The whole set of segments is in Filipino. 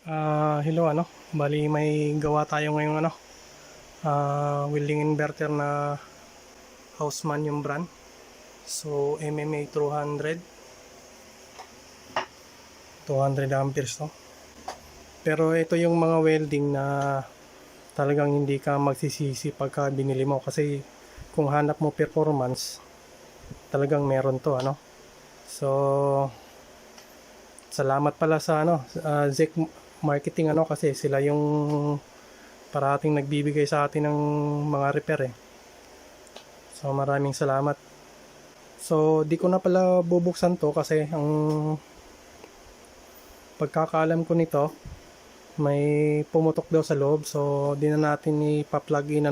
Hello bali may gawa tayo ngayong welding inverter na Houseman yung brand. So MMA 200 amperes to. Pero ito yung mga welding na talagang hindi ka magsisisi pagka binili mo, kasi kung hanap mo performance, talagang meron to So salamat pala sa Zek Marketing kasi sila yung parating nagbibigay sa atin ng mga repair So maraming salamat. So di ko na pala bubuksan to kasi ang pagkakaalam ko nito may pumutok daw sa loob, so di na natin ipa-plug in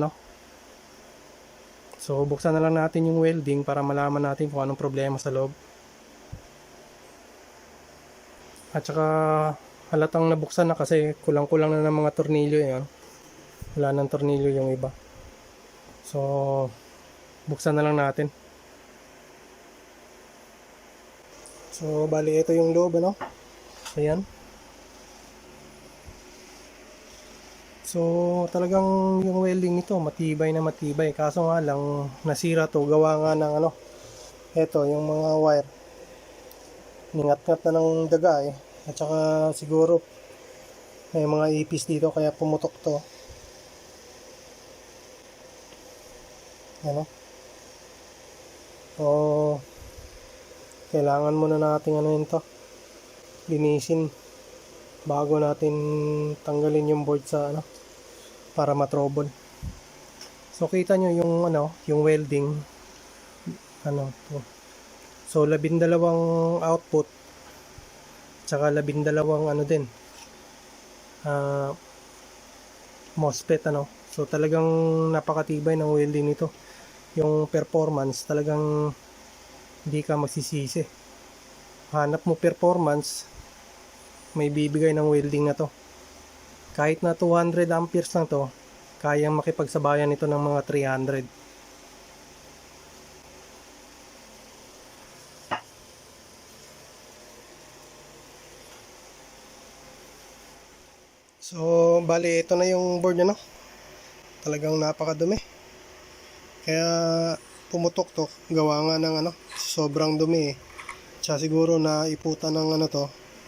So buksan na lang natin yung welding para malaman natin kung anong problema sa loob. At saka halatang nabuksan na kasi kulang-kulang na ng mga tornilyo yan. Wala nang tornilyo yung iba. So buksan na lang natin. So bali ito yung loob Ayan. So talagang yung welding nito matibay na matibay, kaso nga lang nasira to, gawa nga ng eto yung mga wire ningat-ngat na ng daga at saka siguro may mga ipis dito kaya pumutok to. So kailangan muna natin to linisin bago natin tanggalin yung board sa para matrouble. So kita nyo yung yung welding to. So 12 output tsaka 12 din MOSFET So talagang napakatibay ng welding nito. Yung performance talagang hindi ka magsisisi. Hanap mo performance, may bibigay ng welding na to. Kahit na 200 amperes lang to, kayang makipagsabayan ito ng mga 300. So bali ito na yung board talagang napakadumi, kaya pumutok to, gawa nga ng sobrang dumi tsaka siguro na iputan ng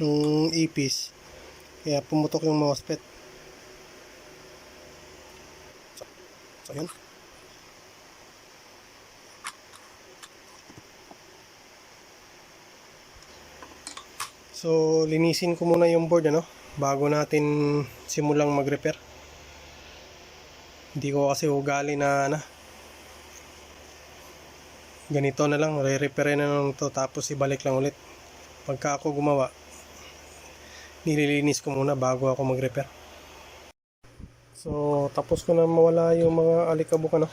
ng ipis, kaya pumutok yung MOSFET. So yan. So linisin ko muna yung board bago natin simulang mag-repair. Hindi ko kasi ugali na ganito na lang, re-repair na lang to tapos ibalik lang ulit. Pagka ako gumawa, nililinis ko muna bago ako mag-repair. So tapos ko na mawala yung mga alikabok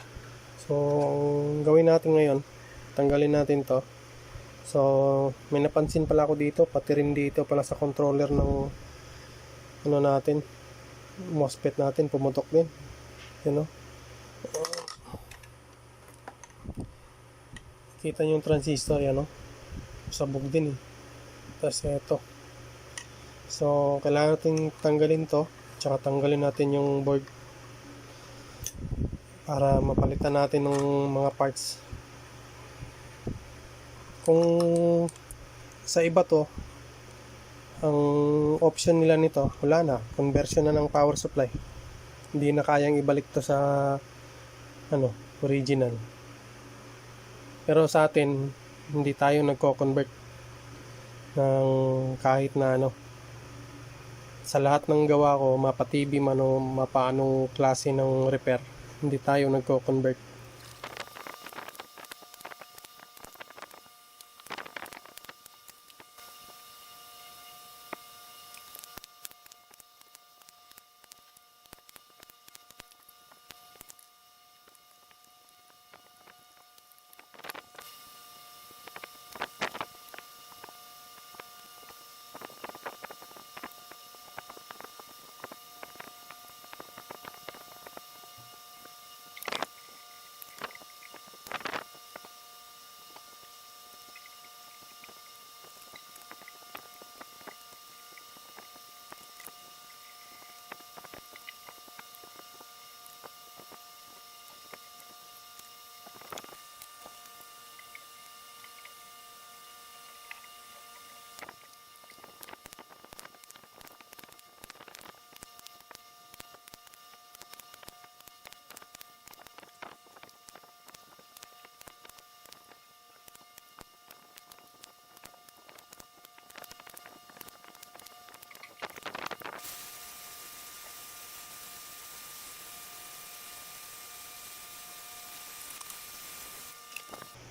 So ang gawin natin ngayon, tanggalin natin to. So may napansin pala ako dito, pati rin dito pala sa controller ng natin, MOSFET natin, pumutok din. Kita nyo yung transistor sabog din tapos ito. So kailangan natin tanggalin to, tsaka tanggalin natin yung board para mapalitan natin ng mga parts. Kung sa iba to, ang option nila nito, wala na, conversion na ng power supply, hindi na kayang ibalik to sa original. Pero sa atin, hindi tayo nagko-convert ng kahit na sa lahat ng gawa ko, mapa-TV man o mapaanong klase ng repair, hindi tayo nagko-convert.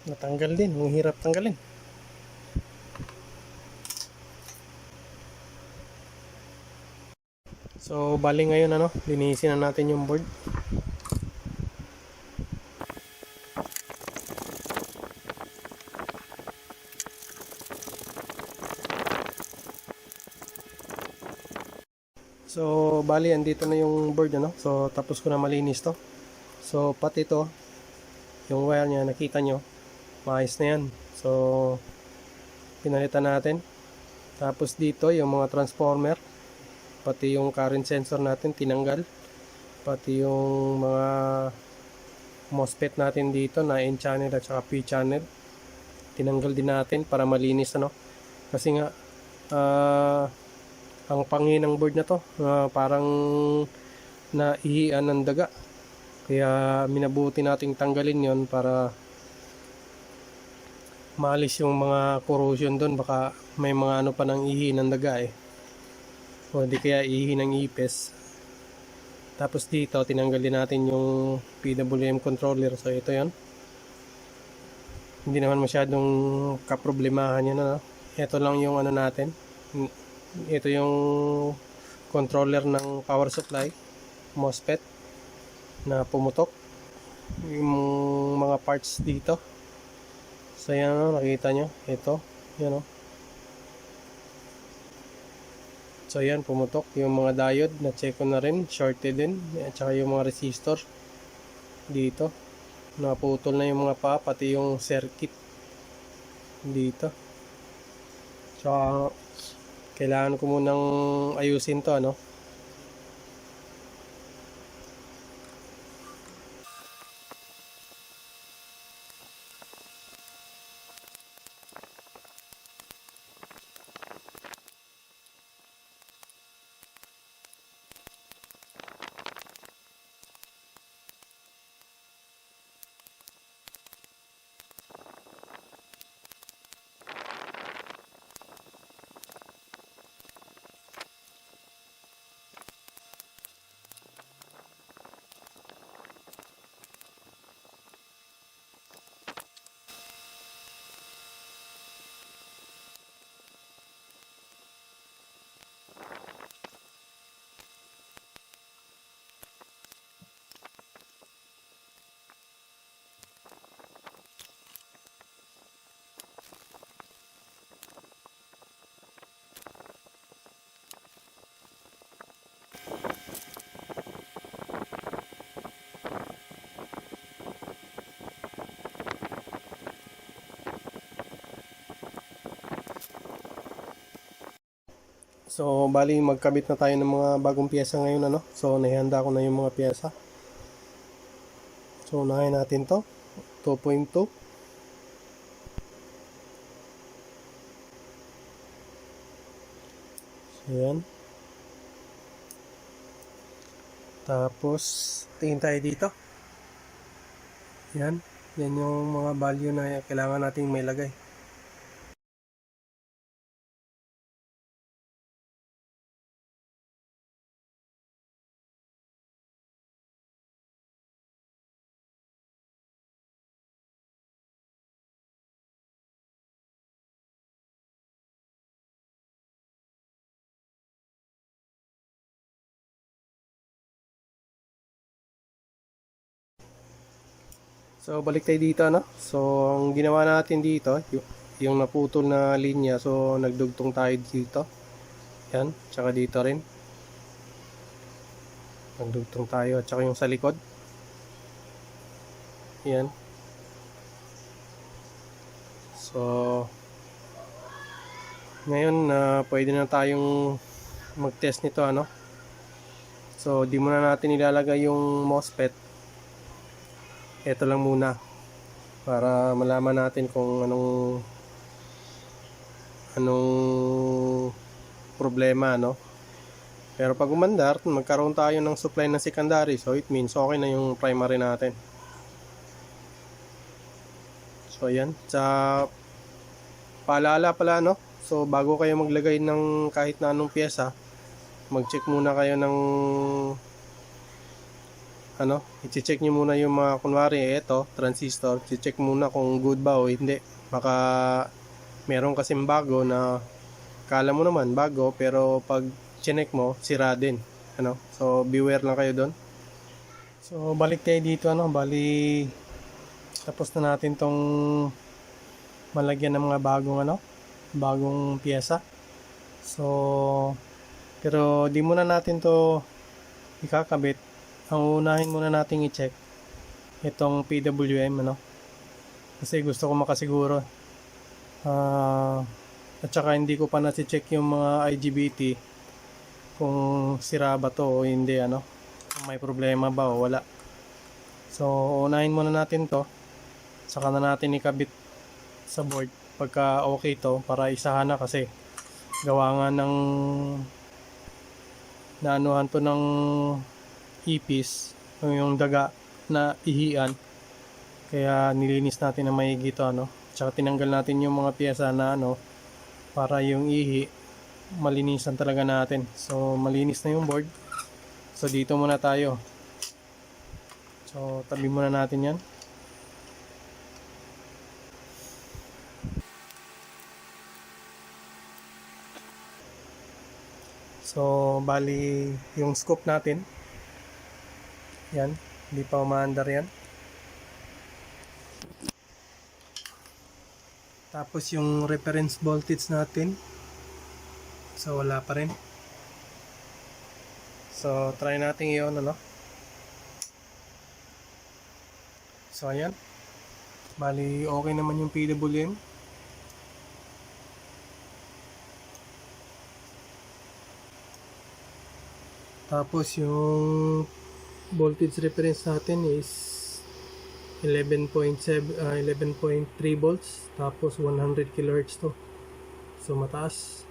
Natanggal din, ang hirap tanggalin. So bali ngayon linisin na natin yung board. So bali andito na yung board So tapos ko na malinis to. So pati ito, yung wire niya nakita nyo, maayos na yan. So pinalitan natin. Tapos dito yung mga transformer, pati yung current sensor natin tinanggal, pati yung mga MOSFET natin dito na N channel at saka P channel tinanggal din natin para malinis kasi nga ang pangin ng board na to parang naihian ng daga, kaya minabuti nating tanggalin yon para maalis yung mga corrosion doon. Baka may mga pa ng ihi ng daga o di kaya ihi ng ipis. Tapos dito tinanggal din natin yung PWM controller. So ito yon, hindi naman masyadong kaproblemahan yan ito lang yung natin, ito yung controller ng power supply MOSFET na pumutok, yung mga parts dito. So yan nakita nyo, ito yan so yan pumutok yung mga diode, na check ko na rin, shorted din, at saka yung mga resistor dito naputol na yung mga pati yung circuit dito. So kailangan ko munang ayusin to So bali magkabit na tayo ng mga bagong piyesa ngayon So nahihanda ko na yung mga piyesa. So unahin natin to 2.2. So yan. Tapos tingin tayo dito. Yan yung mga value na kailangan nating may lagay. So balik tayo dito So ang ginawa natin dito, yung naputol na linya, so nagdugtong tayo dito. Yan, tsaka dito rin. Nagdugtong tayo, at tsaka yung sa likod. Yan. So ngayon pwede na tayong mag-test nito So di muna natin ilalagay yung MOSFET. Ito lang muna para malaman natin kung anong problema Pero pag umandar, magkaroon tayo ng supply ng secondary, so it means okay na yung primary natin. So ayan, sa paalala pala so bago kayo maglagay ng kahit na anong pyesa, mag-check muna kayo ng i-check nyo muna yung mga, kunwari ito transistor, i-check muna kung good ba o hindi. Baka meron kasing bago na kala mo naman bago, pero pag chinek mo sira din, so beware lang kayo doon. So balik tayo dito, bali tapos na natin tong malagyan ng mga bagong piyesa. So pero di muna natin to ikakabit. Ang unahin muna nating i-check itong PWM, kasi gusto ko makasiguro. At saka hindi ko pa na-check yung mga IGBT kung sira ba to o hindi, kung may problema ba o wala. So unahin muna natin to, saka na natin ikabit sa board pagka okay to, para isahan na, kasi gawa nga ng naanuhan to ng ipis, yung daga na ihian, kaya nilinis natin na maigi to, tsaka tinanggal natin yung mga piyesa na para yung ihi malinisan talaga natin. So malinis na yung board, so dito muna tayo. So tabi muna natin yan. So bali yung scoop natin yan, hindi pa umaandar yan. Tapos yung reference voltage natin, so wala pa rin. So try natin iyon, so ayan, bali okay naman yung PWM. Tapos yung voltage reference natin is 11.3 volts, tapos 100 kHz to. So mataas.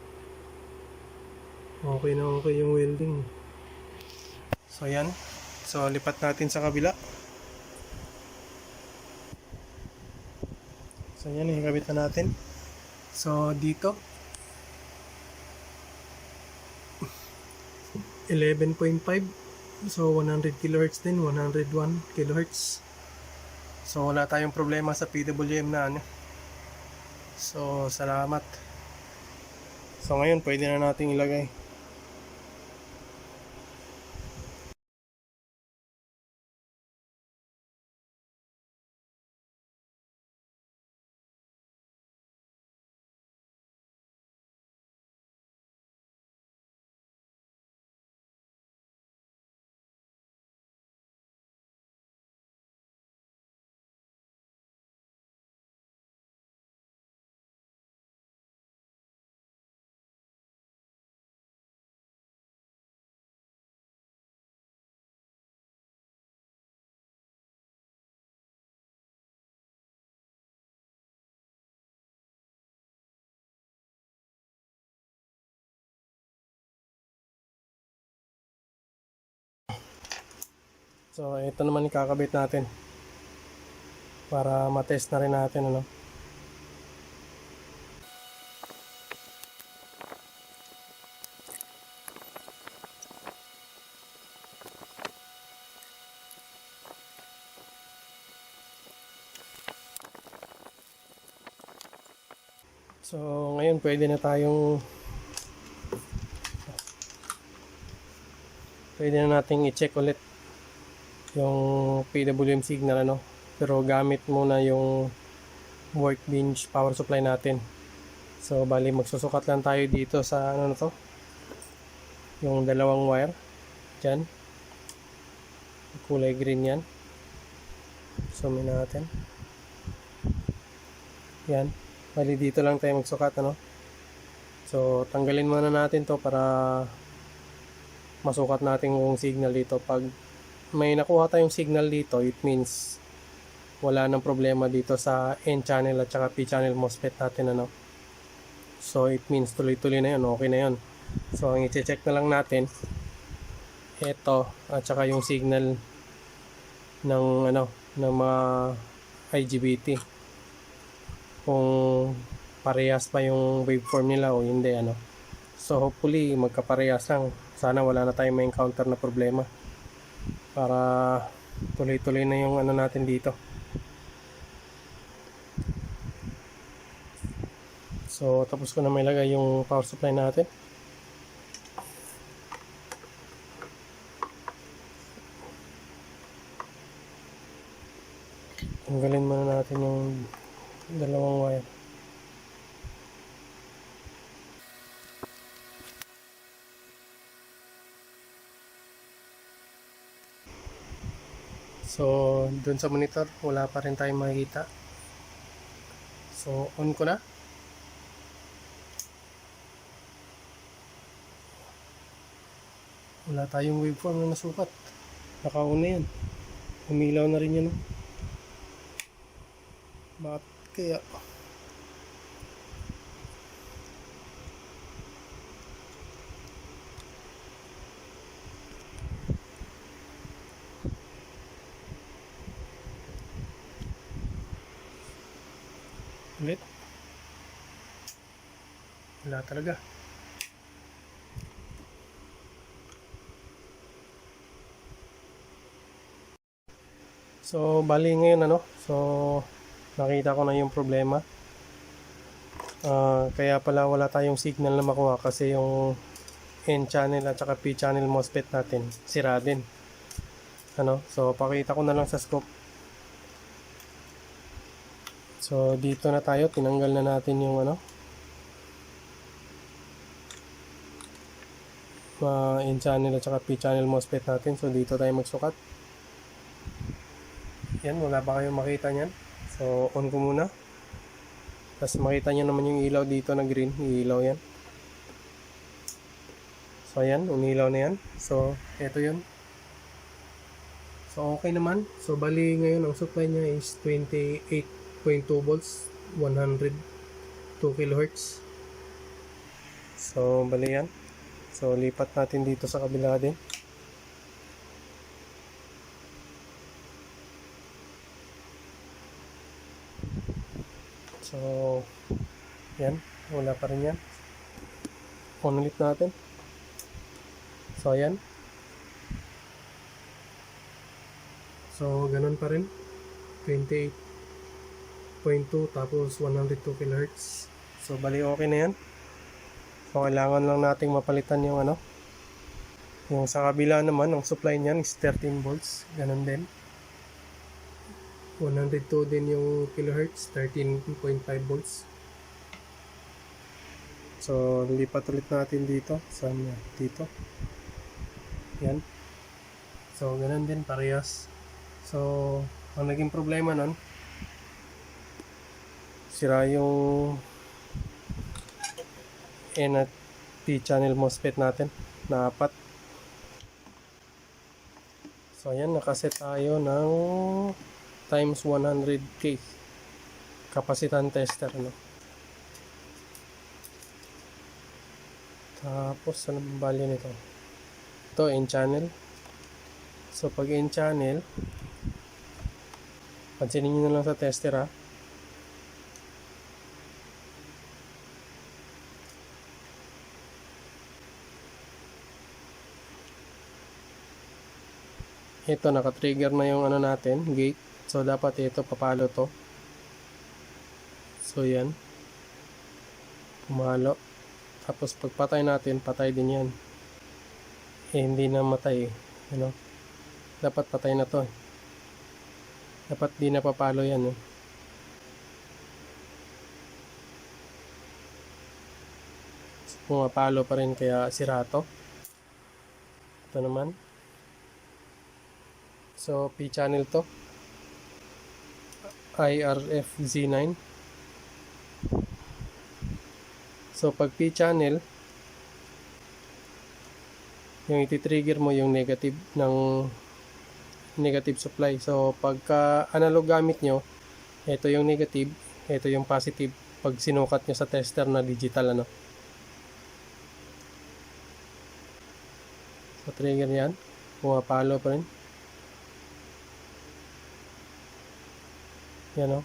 Okay na okay yung welding. So ayan. So lipat natin sa kabila. So ayan, ikabit na natin. So dito 11.5, so 100 kHz din, 101 kHz. So wala tayong problema sa PWM na So salamat. So ngayon pwede na nating ilagay. So ito naman ikakabit natin para matest na rin natin, So ngayon pwede na nating i-check ulit yung PWM signal, pero gamit muna yung workbench power supply natin. So bali magsusukat lang tayo dito sa yung dalawang wire dyan, kulay green yan. Zoomin natin yan, bali dito lang tayo magsukat, so tanggalin muna natin to para masukat natin yung signal dito. Pag may nakuha tayong signal dito, it means wala nang problema dito sa N channel at saka P channel MOSFET natin, so it means tuloy-tuloy na yun, okay na yun. So ang i-check na lang natin ito at saka yung signal ng ng mga IGBT, kung parehas pa yung waveform nila o hindi, So hopefully magkaparehas lang, sana wala na tayong ma-encounter na problema. para tuloy-tuloy na yung ano natin dito. So tapos ko na may lagay yung power supply natin. Tanggalin muna natin yung dalawang wire. So dun sa monitor wala pa rin tayong makikita. So on ko na. Wala tayong waveform na nasukat. Naka-on na yan. Umilaw na rin yan. Bakit kaya? Ulit. Wala talaga. So bali ngayon nakita ko na yung problema. Kaya pala wala tayong signal na makuha kasi yung N channel at saka P channel MOSFET natin sira din. So pakita ko na lang sa scope. So dito na tayo, tinanggal na natin yung N channel at saka P channel MOSFET natin. So dito tayo magsukat. Yan, wala ba kayong makita niyan? So on ko muna. Tapos makita nyo naman yung ilaw dito na green, ilaw yan. So ayan, umilaw na yan. So eto yun. So okay naman. So bali ngayon ang supply niya is 28.2 volts, 102 kHz. So bali yan. So lipat natin dito sa kabila din. So yan, wala pa rin yan. On ulit natin. So ayan. So ganun pa rin. 28.2 tapos 102 kHz. So bali okay na yan. So kailangan lang nating mapalitan yung yung sa kabila naman, ang supply niyan is 13 volts. Ganun din. 102 din yung kilohertz, 13.5 volts. So lipat ulit natin dito. Saan yan? Dito. Yan. So ganun din, parehas. So ang naging problema nun, sira yung N at P channel MOSFET natin na 4. So ayan, nakaset tayo ng times 100k kapasitan tester, tapos ano ang value nito? Ito N channel. So pag N channel, pansinin nyo na lang sa tester ito naka-trigger na yung natin, gate. So dapat ito papalo to. So yan, pumalo. Tapos pagpatay natin, patay din yan. Hindi na matay, dapat patay na to. Dapat di na papalo yan. So, pumapalo pa rin kaya sira to. Ito naman. So P channel to, IRFZ9. So pag P channel, yung iti-trigger mo yung negative ng negative supply. So pagka analog gamit nyo, ito yung negative, ito yung positive pag sinukat nyo sa tester na digital. So trigger yan, pumapalo pa rin. Yan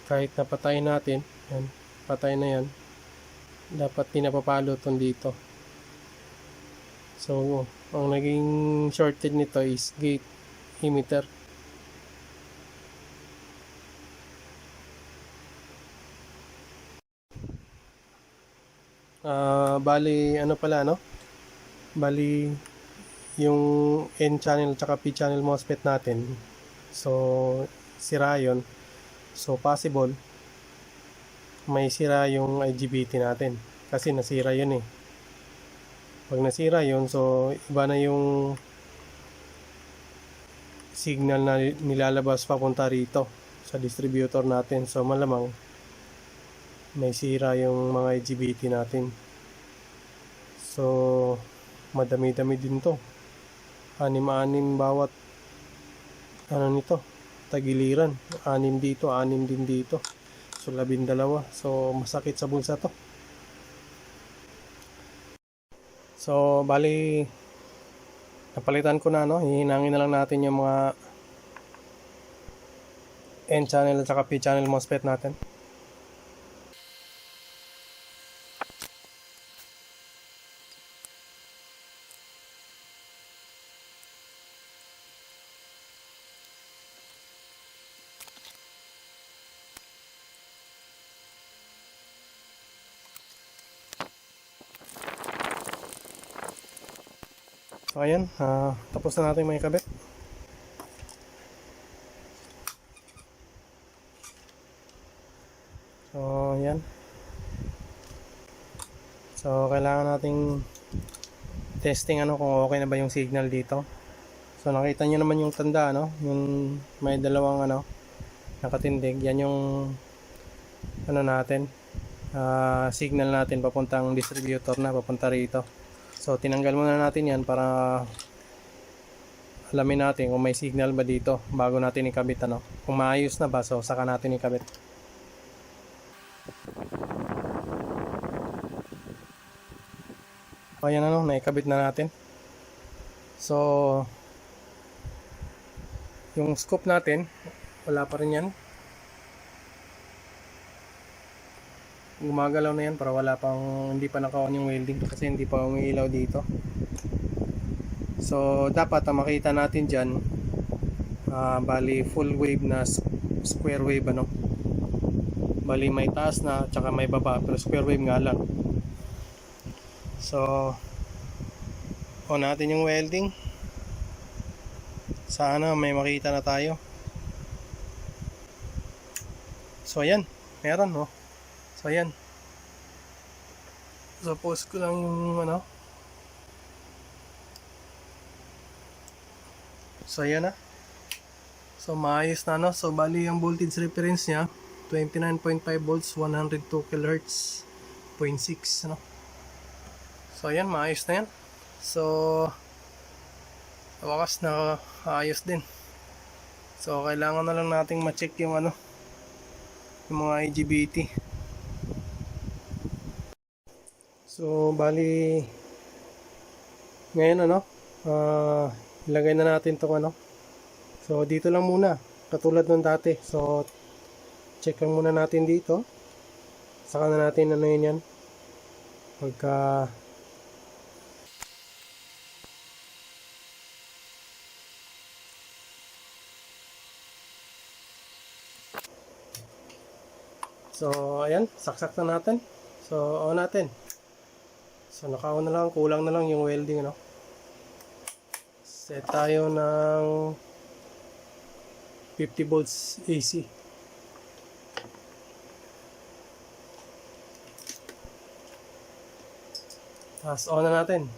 kahit napatay natin, yan, patay na yan, dapat pinapapalo itong dito. So, ang naging shorted nito is gate emitter. Bali, ano pala, no? Bali, yung N channel at P channel MOSFET natin. So, sira yun. So, possible, may sira yung IGBT natin. Kasi nasira yun eh. Pag nasira yun, so, iba na yung signal na nilalabas papunta rito sa distributor natin. So, malamang may sira yung mga IGBT natin. So, madami-dami din to. 6-6 bawat ano nito, tagiliran. 6 dito, 6 din dito. So, 12. So, masakit sa bulsa to. So, bali, napalitan ko na, no? Hihinangin na lang natin yung mga N channel at saka P channel MOSFET natin. So, ayan, tapos na natin may kabit. So, ayan. So, kailangan nating testing ano kung okay na ba yung signal dito. So, nakita nyo naman yung tanda, no? Yung may dalawang ano, nakatindig. Yan yung ano natin, signal natin papuntang distributor na, papunta rito. So, tinanggal muna natin yan para alamin natin kung may signal ba dito bago natin ikabit, ano. Kung maayos na ba, so saka natin ikabit. So, ayan, ano, naikabit na natin. So, yung scope natin, wala pa rin yan. Gumagalaw na yan para wala pang, hindi pa naka-on yung welding kasi hindi pa umiilaw dito. So, dapat makita natin dyan, bali full wave na square wave, ano. Bali may taas na tsaka may baba, pero square wave nga lang. So, on natin yung welding. Sana may makita na tayo. So, ayan, meron, no. So, ayan. So, post ko lang yung ano. So, ayan na. So, maayos na, no. So, bali yung voltage reference niya 29.5 volts, 102 kHz, 0.6, no. So, ayan, maayos na yan. So, wakas na ayos din. So, kailangan na lang nating ma-check yung ano, yung mga IGBT. So, bali ngayon ano, ilagay na natin tong ano. So, dito lang muna, katulad ng dati. So, check lang muna natin dito. Saka na natin ano yun yan. Pagka so, ayan, saksak na natin. So, on natin. So, naka-on na lang, kulang na lang yung welding, ano. Set tayo ng 50 volts AC. Tapos, on na natin.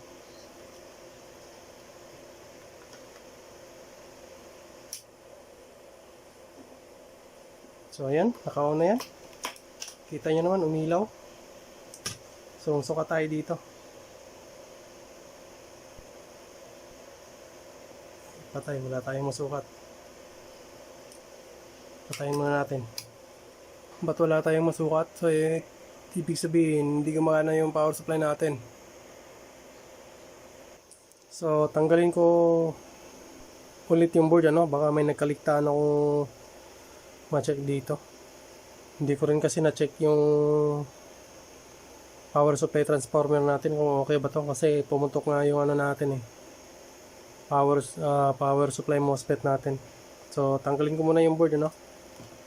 So, ayan, naka-on na yan. Kita nyo naman, umilaw. So, suka tayo dito. Patay, wala tayong masukat. Patayin muna natin. Ba't wala tayong masukat? So, ibig sabihin, hindi gumana yung power supply natin. So, tanggalin ko ulit yung board, ano? Baka may nagkaligtaan akong ma-check dito. Hindi ko rin kasi na-check yung power supply transformer natin kung okay ba to, kasi pumuntok nga yung ano natin power supply MOSFET natin. So tanggalin ko muna yung board, ano,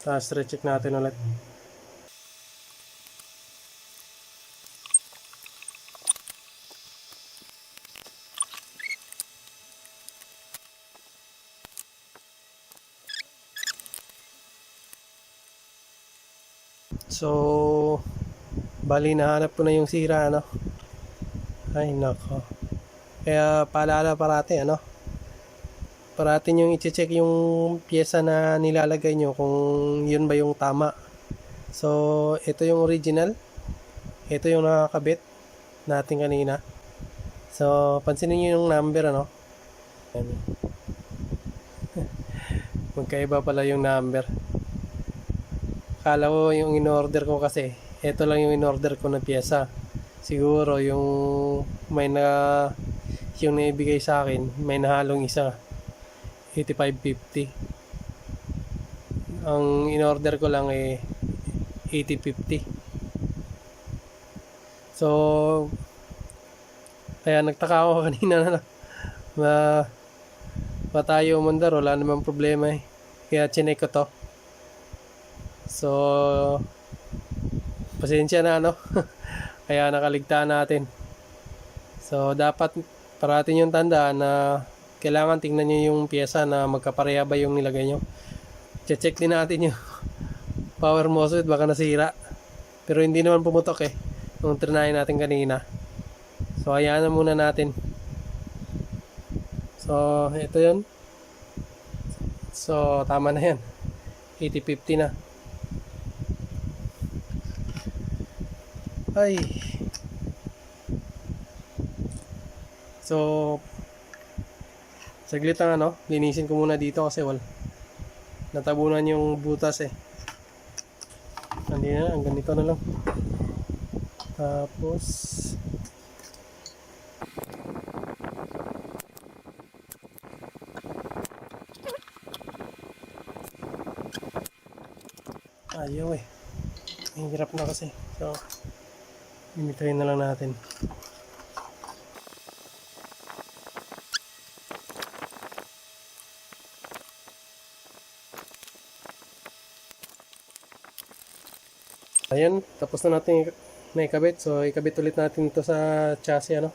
tapos recheck natin ulit. So bali nahanap ko na yung sira, ano. Ay nako, kaya paalala parati, ano, parati nyo i-check yung pyesa na nilalagay nyo kung yun ba yung tama. So ito yung original, ito yung nakakabit natin kanina. So pansinin nyo yung number, ano. Ayan. Magkaiba pala yung number. Akala ko yung in-order ko, kasi ito lang yung in-order ko na pyesa. Siguro yung yung naibigay sa akin, may nahalong isa, 8550. Ang in-order ko lang 8050. So kaya nagtaka ako kanina na tayo umandar, wala namang problema kaya chinek ko to. So pasensya na, ano. Kaya nakaligtaan natin. So dapat parati yung tandaan na kailangan tingnan nyo yung pyesa na magkapareha ba yung nilagay nyo. Check din natin yung power MOSFET, baka nasira. Pero hindi naman pumutok nung trinahin natin kanina. So hayaan na muna natin. So ito yun. So tama na yan, 8050 na. Ay. So saglit lang, ano, linisin ko muna dito kasi natabunan yung butas hindi na, hanggang ganito na lang. Tapos ayaw ang hirap na kasi. So limitahin na lang natin. Ayan, tapos na natin naikabit. So ikabit ulit natin ito sa chassis, ano.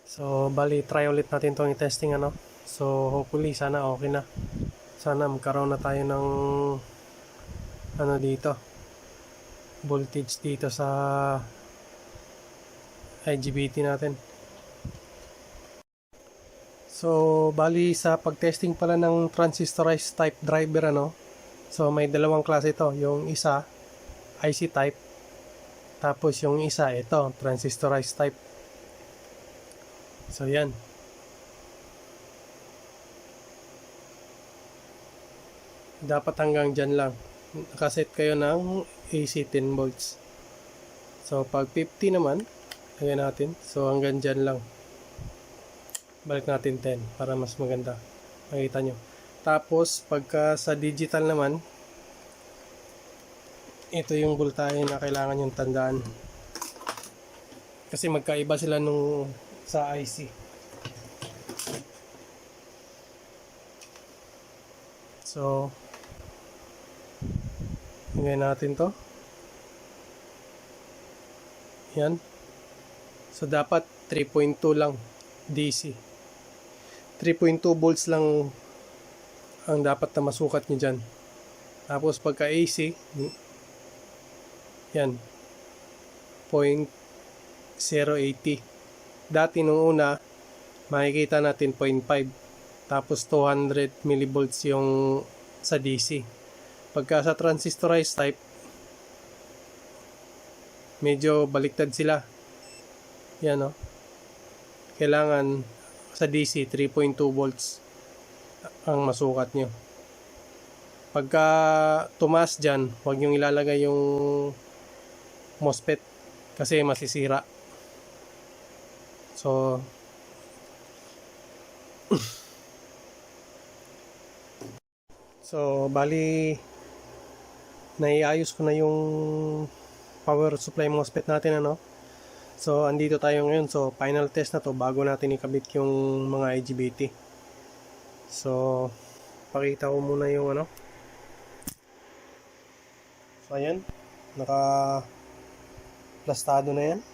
So bali try ulit natin itong i-testing, ano. So hopefully sana okay na. Sana magkaroon na tayo ng ano dito, voltage dito sa IGBT natin. So bali sa pagtesting pala ng transistorized type driver, ano, so may dalawang klase ito. Yung isa IC type, tapos yung isa ito transistorized type. So yan, dapat hanggang dyan lang. Nakaset kayo ng AC 10 volts. So pag 50 naman, lagyan natin. So hanggang dyan lang. Balik natin 10 para mas maganda makita nyo. Tapos pagka sa digital naman, ito yung voltahe na kailangan yung tandaan, kasi magkaiba sila nung sa IC. So lagyan natin to. Yan. So dapat 3.2 lang DC. 3.2 volts lang ang dapat na masukat nyo dyan. Tapos pagka AC, yan, 0.080. Dati nung una, makikita natin 0.5. Tapos 200 millivolts yung sa DC. Pagka sa transistorized type, medyo baliktad sila. Yan, kailangan sa DC 3.2 volts ang masukat nyo. Pagka tumaas dyan, huwag nyo ilalagay yung MOSFET kasi masisira. So So, bali, naiayos ko na yung power supply MOSFET natin, ano. So, andito tayo ngayon. So, final test na to bago natin ikabit yung mga IGBT. So, pakita ko muna yung ano. So, ayan. Naka-plastado na yan.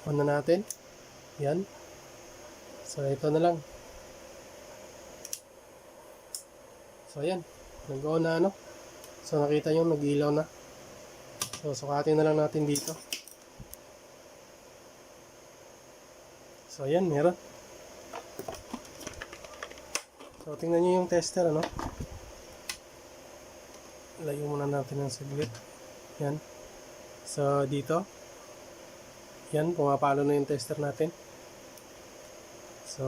On na natin. Yan. So, ito na lang. So, ayan. Nag-on na, ano. So, nakita nyo, nag-ilaw na. So, sukatin na lang natin dito. So, ayan, meron. So, tingnan nyo yung tester, ano. Layo muna natin ng saglit. Yan. So, dito. Yan, pumapalo na yung tester natin. So,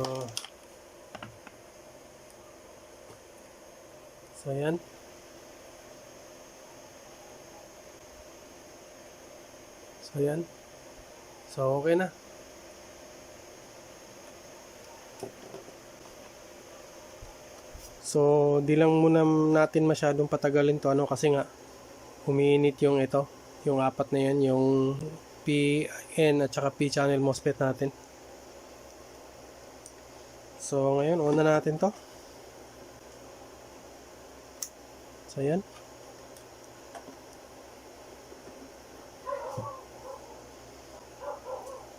yan. So, yan. So, okay na. So, di lang muna natin masyadong patagalin to, ano, kasi nga umiinit yung ito, yung apat na yan, yung P-N at saka P-channel MOSFET natin. So, ngayon, on na natin to. So, yan.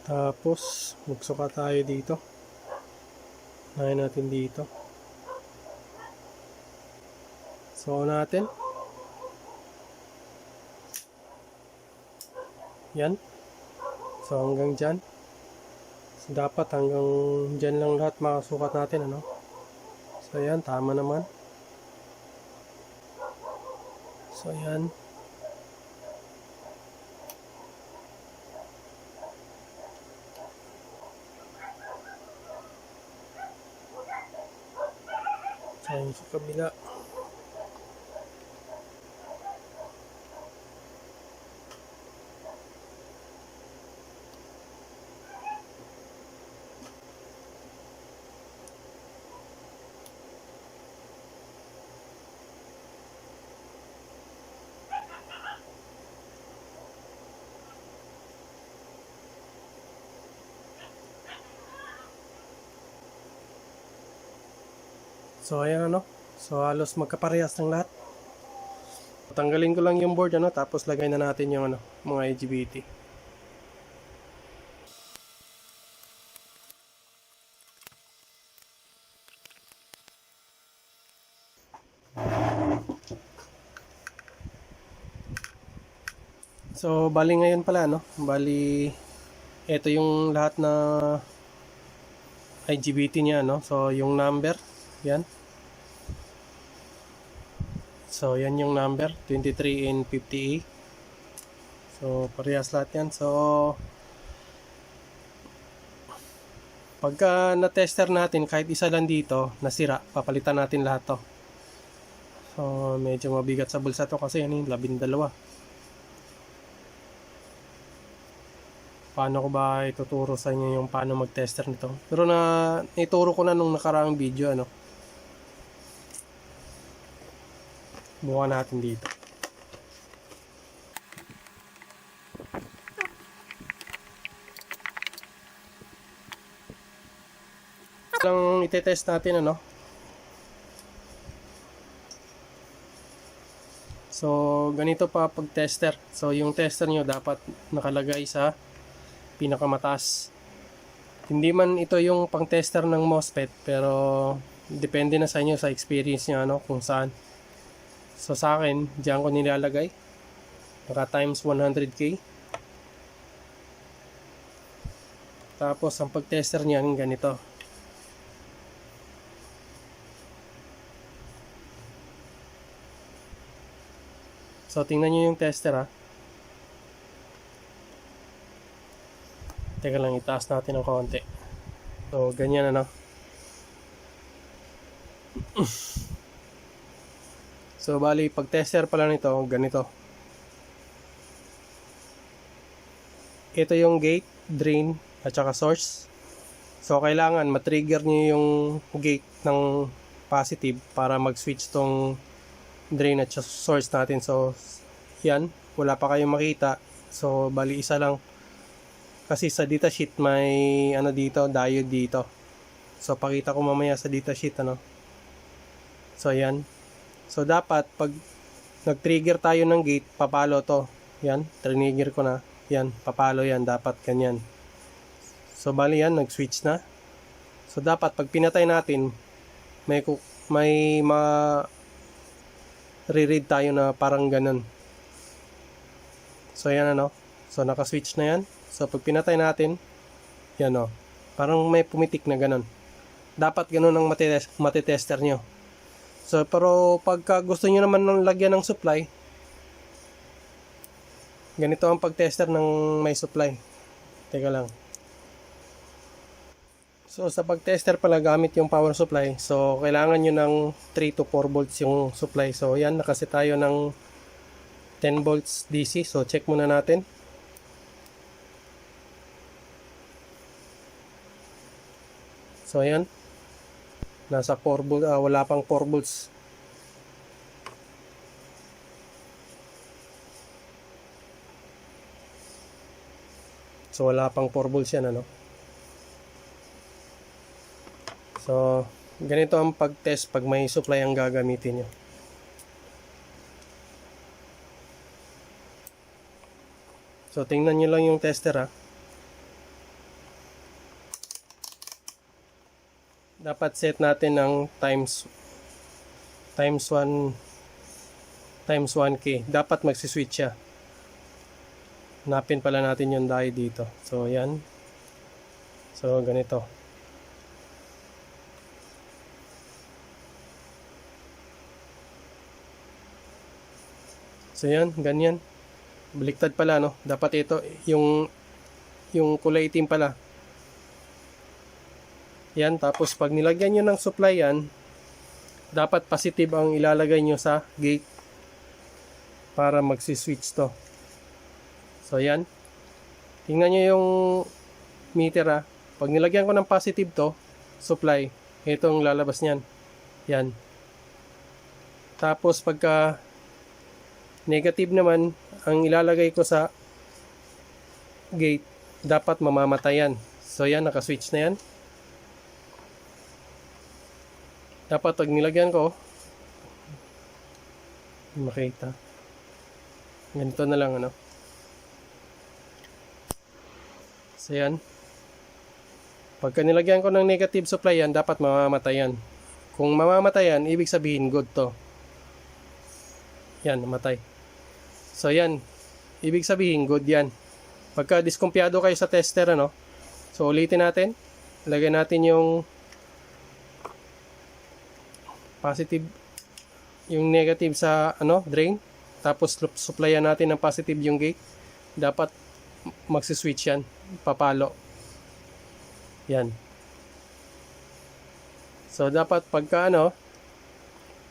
Tapos, magsuka tayo dito. Unahin natin dito. So, on natin. Yan. So, hanggang dyan. So, dapat hanggang dyan lang lahat makasukat natin, ano. So, yan. Tama naman. So, yan. So, yan sa kabila. So, ayan, ano. So, halos magkaparehas ng lahat. Tanggalin ko lang yung board, ano, tapos lagay na natin yung ano, mga IGBT. So, bali ngayon pala, no? Bali, ito yung lahat na IGBT niya, no? So, yung number, yan. So, yan yung number, 23 and 50E. So, parehas lahat yan. So, pagka na-tester natin, kahit isa lang dito, nasira, papalitan natin lahat to. So, medyo mabigat sa bulsa to kasi yan yung 12. Paano ko ba ituturo sa inyo yung paano mag-tester nito? Pero ituro ko na nung nakaraang video, ano. Buka natin dito. Lang ite-test natin, ano. So, ganito pa pag-tester. So, yung tester nyo dapat nakalagay sa pinakamataas. Hindi man ito yung pang-tester ng MOSFET, pero depende na sa inyo, sa experience nyo, ano, kung saan. So, sa akin, diyan ko nilalagay. Naka times 100K. Tapos, ang pag-tester niyan, ganito. So, tingnan nyo yung tester, ha. Teka lang, itaas natin ng konti. So, ganyan, ano. So, bali, pag tester pala nito, ganito. ito yung gate, drain, at saka source. So, kailangan matrigger nyo yung gate ng positive para mag-switch tong drain at source natin. So, yan. Wala pa kayong makita. So, bali isa lang. Kasi sa datasheet may ano dito, diode dito. So, pakita ko mamaya sa datasheet, ano. So, yan. So, dapat pag nag-trigger tayo ng gate, papalo to. Yan, trigger ko na. Yan, papalo yan. Dapat ganyan. So, bali yan, nag-switch na. So, dapat pag pinatay natin, may re-read tayo na parang ganun. So, yan ano. So, naka-switch na yan. So, pag pinatay natin, yan o. Parang may pumitik na ganun. Dapat ganun ang matitester nyo. So, pero pagka gusto nyo naman ng lagyan ng supply, ganito ang pag-tester ng may supply. Teka lang. So, sa pag-tester pala gamit yung power supply. So, kailangan nyo ng 3 to 4 volts yung supply. So, yan. Nakaset tayo ng 10 volts DC. So, check muna natin. So, yan. Nasa 4 volts. Wala pang 4 volts. So, wala pang 4 volts yan, ano. So, ganito ang pag-test pag may supply ang gagamitin nyo. So, tingnan nyo lang yung tester, ha. Dapat set natin ng times 1K. Dapat magsiswitch siya. Hanapin pala natin yung die dito. So, yan. So, ganito. So yan, ganyan. Baliktad pala, no? Dapat ito, yung kulay itim pala. Yan, tapos pag nilagyan nyo ng supply yan, dapat positive ang ilalagay nyo sa gate para magsiswitch to. So yan. Tingnan nyo yung meter, ha. Pag nilagyan ko ng positive to, supply, itong lalabas nyan. Yan. Tapos pagka negative naman, ang ilalagay ko sa gate, dapat mamamatayan. So yan, nakaswitch na yan. Dapat pag nilagyan ko, makita. Ganito na lang, ano. So yan. Pagka nilagyan ko ng negative supply yan, dapat mamamatayan. Kung mamamatayan, ibig sabihin good to. Yan, namatay. So yan, ibig sabihin good yan. Pagka diskumpiyado kayo sa tester, ano, so ulitin natin. Lagay natin yung positive, yung negative sa ano, drain. Tapos supplyan natin ng positive yung gate. Dapat magsiswitch yan, papalo. Yan. So dapat pagka ano,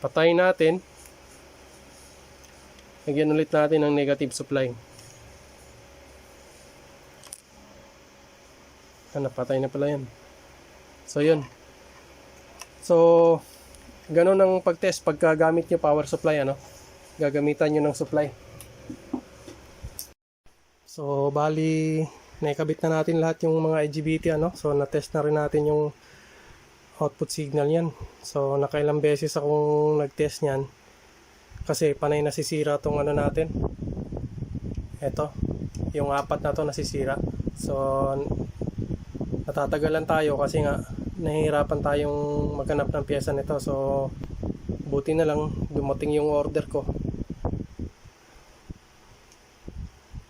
patayin natin, lagyan ulit natin ng negative supply. Napatay na pala yan. So yun. So ganun ang pag-test pagka gamit nyo power supply, ano. Gagamitan nyo ng supply. So bali naikabit na natin lahat yung mga IGBT, ano. So na-test na rin natin yung output signal yan. So nakailang beses akong nag-test nyan kasi panay nasisira tong ano natin. Ito, yung apat na to nasisira. So natatagalan tayo kasi nga nahihirapan tayong maghanap ng pyesa nito. So buti na lang dumating yung order ko.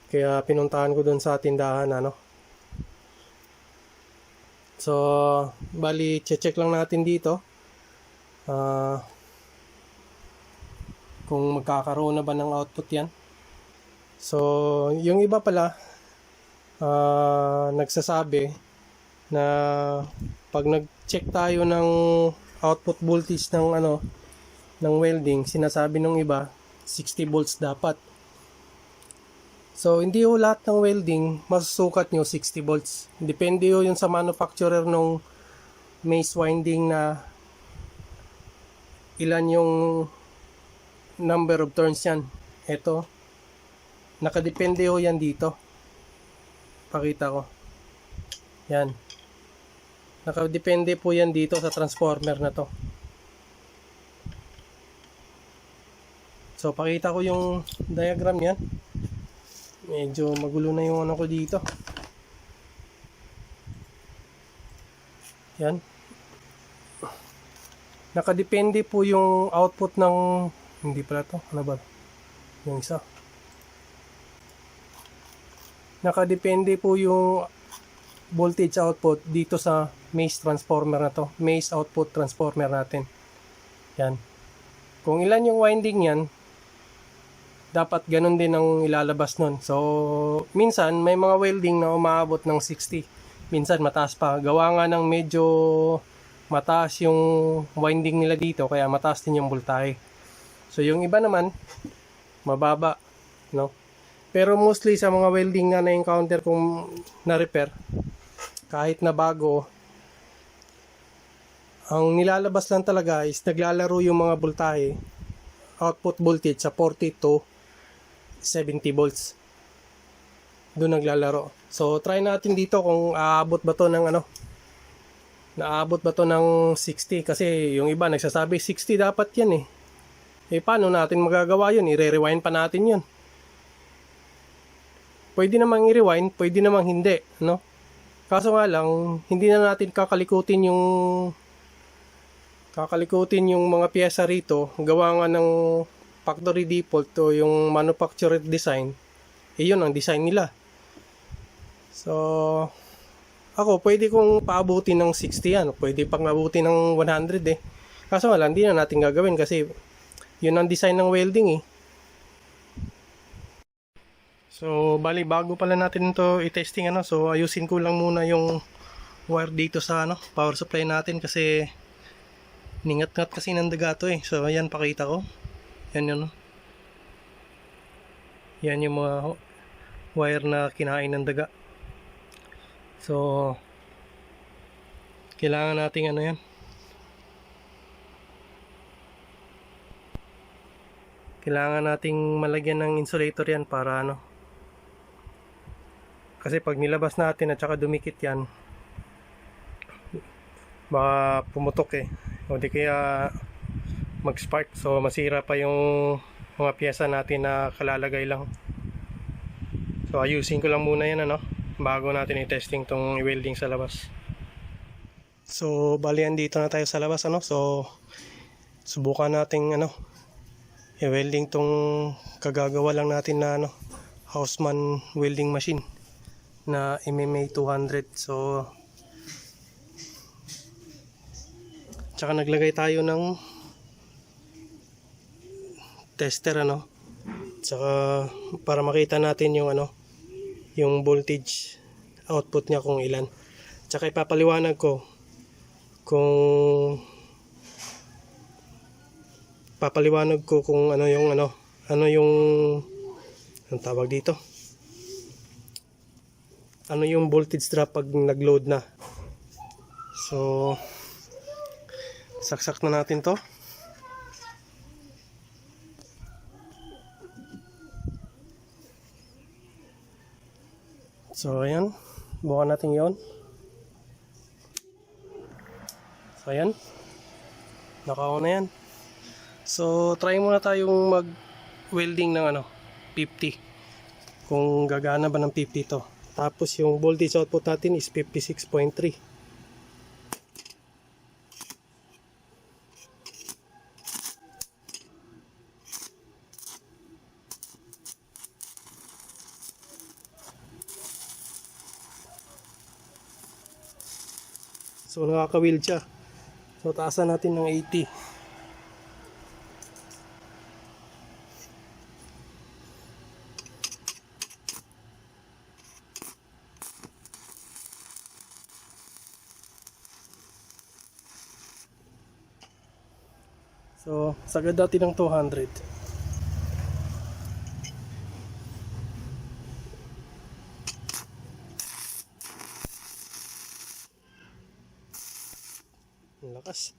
Kaya pinuntahan ko dun sa tindahan, ano. So bali check lang natin dito kung magkakaroon na ba ng output yan. So yung iba pala nagsasabi na pag nag-check tayo ng output voltage ng ano, ng welding, sinasabi ng iba 60 volts dapat. So, hindi ho lahat ng welding masusukat nyo 60 volts. Depende ho yun sa manufacturer nung maze winding na ilan yung number of turns yan. Ito, nakadepende ho yan dito. Pakita ko. Yan. Nakadepende po yan dito sa transformer na to. So, pakita ko yung diagram yan. Medyo magulo na yung ano ko dito. Yan. Nakadepende po yung output ng... Hindi pala to. Ano ba? Yung isa. Nakadepende po yung voltage output dito sa maze transformer na to. Maze output transformer natin. Yan. Kung ilan yung winding yan, dapat ganun din ang ilalabas nun. So, minsan may mga welding na umaabot ng 60. Minsan mataas pa. Gawa nga ng medyo mataas yung winding nila dito, kaya mataas din yung voltahe. So, yung iba naman, mababa. No? Pero mostly sa mga welding na na-encounter kong na-repair, kahit na bago, ang nilalabas lang talaga is naglalaro yung mga voltahe, output voltage sa 40 to 70 volts. Doon naglalaro. So, try natin dito kung aabot ba to ng ano. Naabot ba to ng 60? Kasi yung iba nagsasabi 60 dapat yan eh. Eh, paano natin magagawa yun? I-rewind pa natin yun. Pwede namang i-rewind, pwede namang hindi, no? Kaso nga lang, hindi na natin kakalikutin yung mga piyesa rito. Gawa nga ng factory default o yung manufacturer design, yun ang design nila. So, ako pwede kong paabutin ng 60 yan, pwede pang abutin ng 100 eh. Kaso nga lang, hindi na natin gagawin kasi yun ang design ng welding eh. So, bali bago pala natin ito i-testing ano, so ayusin ko lang muna yung wire dito sa ano, power supply natin kasi ningat-ngat kasi ng daga to eh. So, ayan pakita ko. Yan yun. Yan yung mga wire na kinain ng daga. So, kailangan nating ano yan. Kailangan nating malagyan ng insulator yan para ano. Kasi pag nilabas natin at saka dumikit yan, baka pumutok eh. O di kaya mag-spark, so masira pa yung mga piyesa natin na kalalagay lang. So ayusin ko lang muna yan ano, bago natin i-testing tong i-welding sa labas. So bali andito na tayo sa labas ano, so subukan nating ano i-welding tong kagagawa lang natin na ano, Houseman welding machine na MMA 200. So tsaka naglagay tayo ng tester ano, tsaka para makita natin yung ano, yung voltage output niya kung ilan. Tsaka ipapaliwanag ko kung ano yung ang tawag dito, ano yung voltage drop pag nag-load na. So saksak na natin to. So ayan, bukan natin yon. So ayan, naka-on na yan. So try muna tayong mag welding ng ano 50, kung gagana ba ng 50 to. Tapos yung voltage output natin is 56.3. So nakaka-weld siya. So taasan natin ng 80. So sagad natin ng 200. Ang lakas.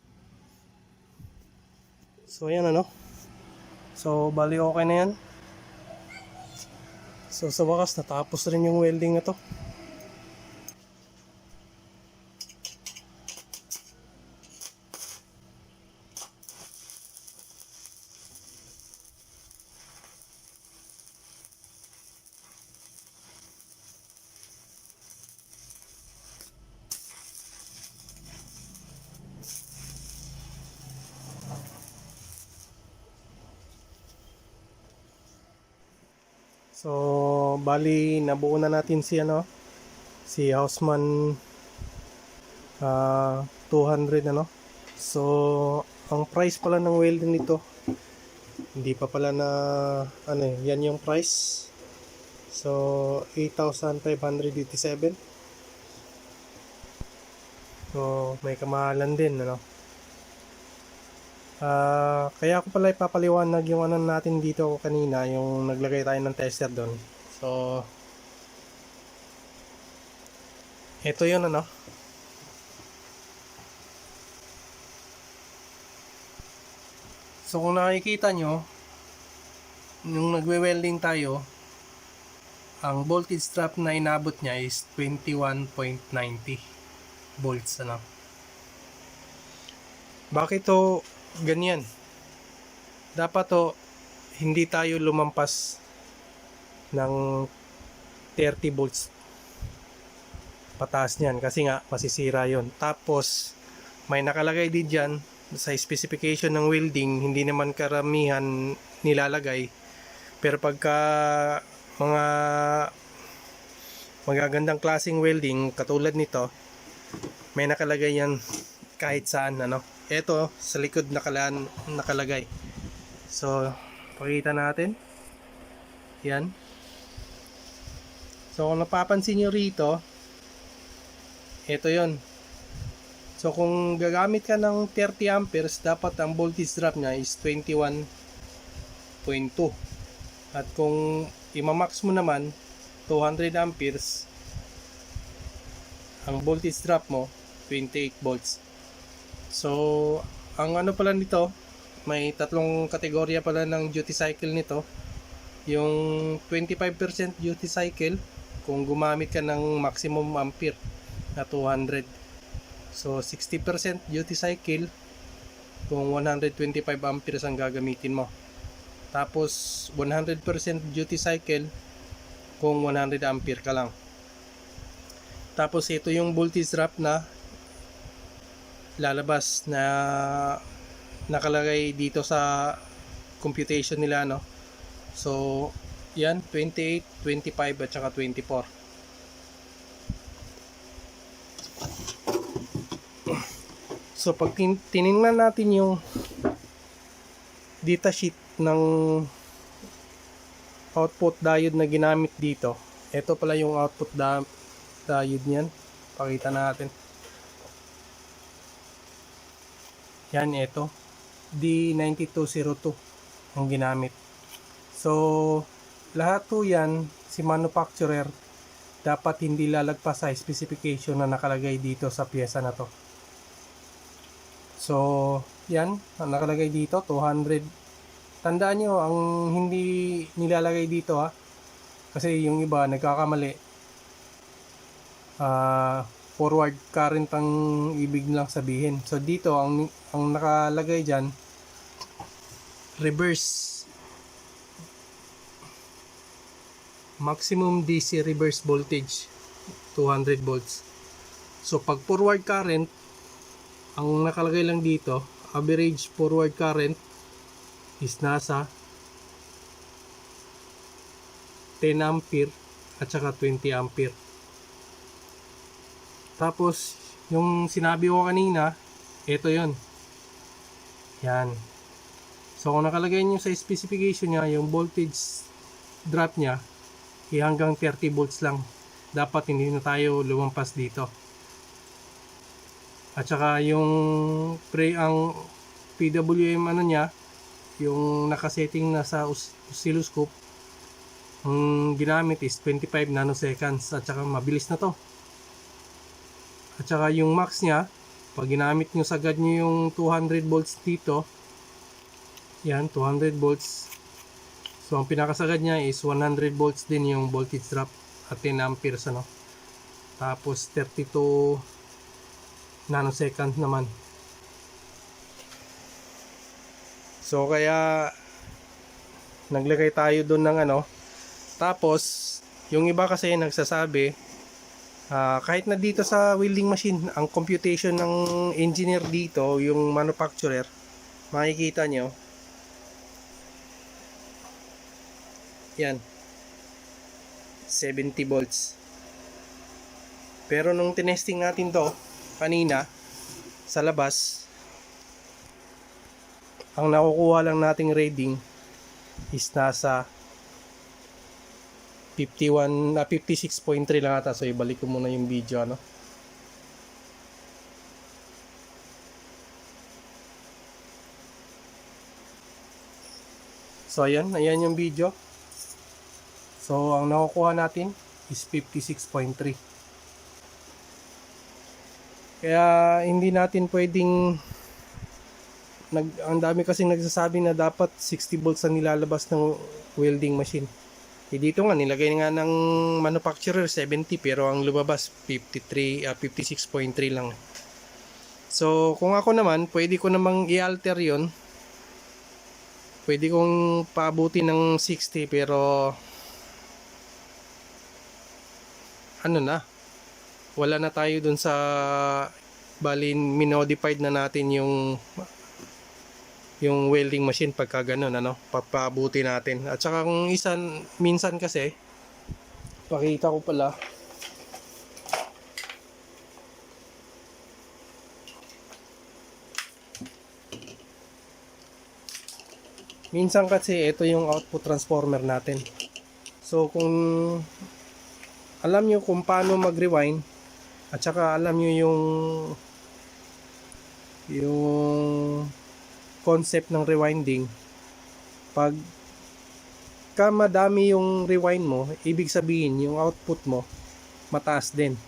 So ayan ano. So bali okay na yan. So sa wakas natapos rin yung welding na to. So bali nabuo na natin si si Houseman 200 ano. So ang price pala ng welding nito hindi pa pala na yan yung price. So 8,587. So may kamahalan din ano. Kaya ako pala ipapaliwanag yung natin dito kanina, yung naglagay tayo ng tester doon. So ito yun ano. So kung nakikita nyo, yung nagwe-welding tayo, ang voltage drop na inabot niya is 21.90 volts ano. Bakit to ganyan? Dapat to hindi tayo lumampas ng 30 volts pataas niyan kasi nga masisira yon. Tapos may nakalagay din dyan sa specification ng welding, hindi naman karamihan nilalagay, pero pagka mga magagandang klaseng welding katulad nito, may nakalagay yan kahit saan ano. Ito sa likod nakalagay. So pakita natin yan. So kung napapansin nyo rito, ito yon. So kung gagamit ka ng 30 amperes, dapat ang voltage drop nya is 21.2. At kung imamax mo naman 200 amperes, ang voltage drop mo 28 volts. So ang pala nito, may tatlong kategorya pala ng duty cycle nito. Yung 25% duty cycle kung gumamit ka ng maximum ampere na 200. So 60% duty cycle kung 125 amperes ang gagamitin mo. Tapos 100% duty cycle kung 100 ampere ka lang. Tapos ito yung voltage drop na lalabas na nakalagay dito sa computation nila no. So yan 28, 25 at saka 24. So pag tiningnan natin yung data sheet ng output diode na ginamit dito, ito pala yung output diode niyan. Pakita natin. Yan, ito D9202 ang ginamit. So lahat po yan, si manufacturer dapat hindi lalagpas sa specification na nakalagay dito sa pyesa na to. So yan, ang nakalagay dito 200. Tandaan nyo, ang hindi nilalagay dito kasi yung iba nagkakamali, forward current ang ibig nilang sabihin. So dito ang nakalagay dyan, reverse, maximum DC reverse voltage 200 volts. So pag forward current, ang nakalagay lang dito, average forward current is nasa 10 ampere at saka 20 ampere. Tapos yung sinabi ko kanina, ito yon. Yan. So kung nakalagay nyo sa specification nya, yung voltage drop nya hanggang 30 volts lang. Dapat hindi na tayo lumampas dito. At saka yung ang PWM nya, yung nakasetting na sa oscilloscope, ang ginamit is 25 nanoseconds at saka mabilis na to. At saka yung max nya Pag ginamit nyo sagad nyo yung 200 volts dito, yan, 200 volts. So, ang pinakasagad niya is 100 volts din yung voltage drop at 10 amperes, ano. Tapos, 32 nanoseconds naman. So, kaya, naglagay tayo doon ng ano. Tapos, yung iba kasi nagsasabi, kahit na dito sa welding machine, ang computation ng engineer dito, yung manufacturer, makikita nyo, yan, 70 volts. Pero nung tinesting natin to kanina sa labas, ang nakukuha lang nating reading is nasa 56.3 lang ata. So ibalik ko muna yung video, ano. So ayan yung video. So ang nakukuha natin is 56.3. Kaya hindi natin pwedeng ang dami kasing nagsasabi na dapat 60 volts ang nilalabas ng welding machine. Dito nga nilagay nga ng manufacturer 70, pero ang lumabas 56.3 lang. So kung ako naman, pwede ko namang i-alter yon. Pwede kong paabuti ng 60, pero ano na, wala na tayo dun sa minodified na natin yung welding machine pagka ganun, ano, papaabuti natin. At saka kung minsan kasi, pakita ko pala, minsan kasi ito yung output transformer natin. So kung alam nyo kung paano mag-rewind, at saka alam nyo yung concept ng rewinding, pag madami yung rewind mo, ibig sabihin yung output mo mataas din.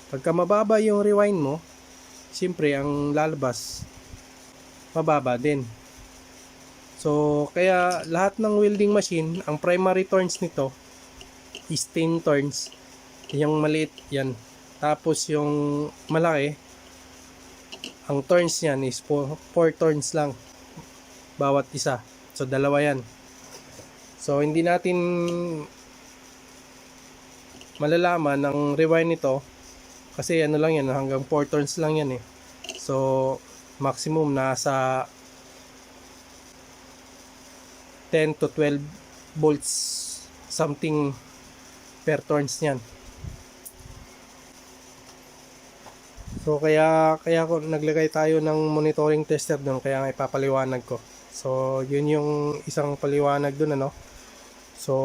Pagka mababa yung rewind mo, siyempre ang lalabas mababa din. So kaya lahat ng welding machine, ang primary turns nito is 10 turns. Yung maliit yan, tapos yung malaki, ang turns yan is 4 turns lang bawat isa. So dalawa yan. So hindi natin malalaman ang rewind nito kasi ano lang yan, hanggang 4 turns lang yan eh. So maximum nasa 10 to 12 volts something per turns niyan. So kaya ko naglagay tayo ng monitoring tester doon, kaya nga ipapaliwanag ko. So yun yung isang paliwanag doon, ano. So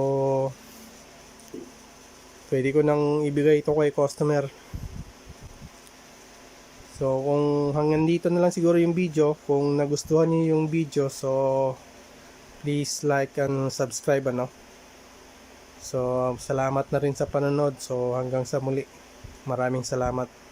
pwede ko nang ibigay ito kay customer. So kung hanggang dito na lang siguro yung video. Kung nagustuhan niyo yung video, so please like and subscribe, ano. So salamat na rin sa panonood. So hanggang sa muli, maraming salamat.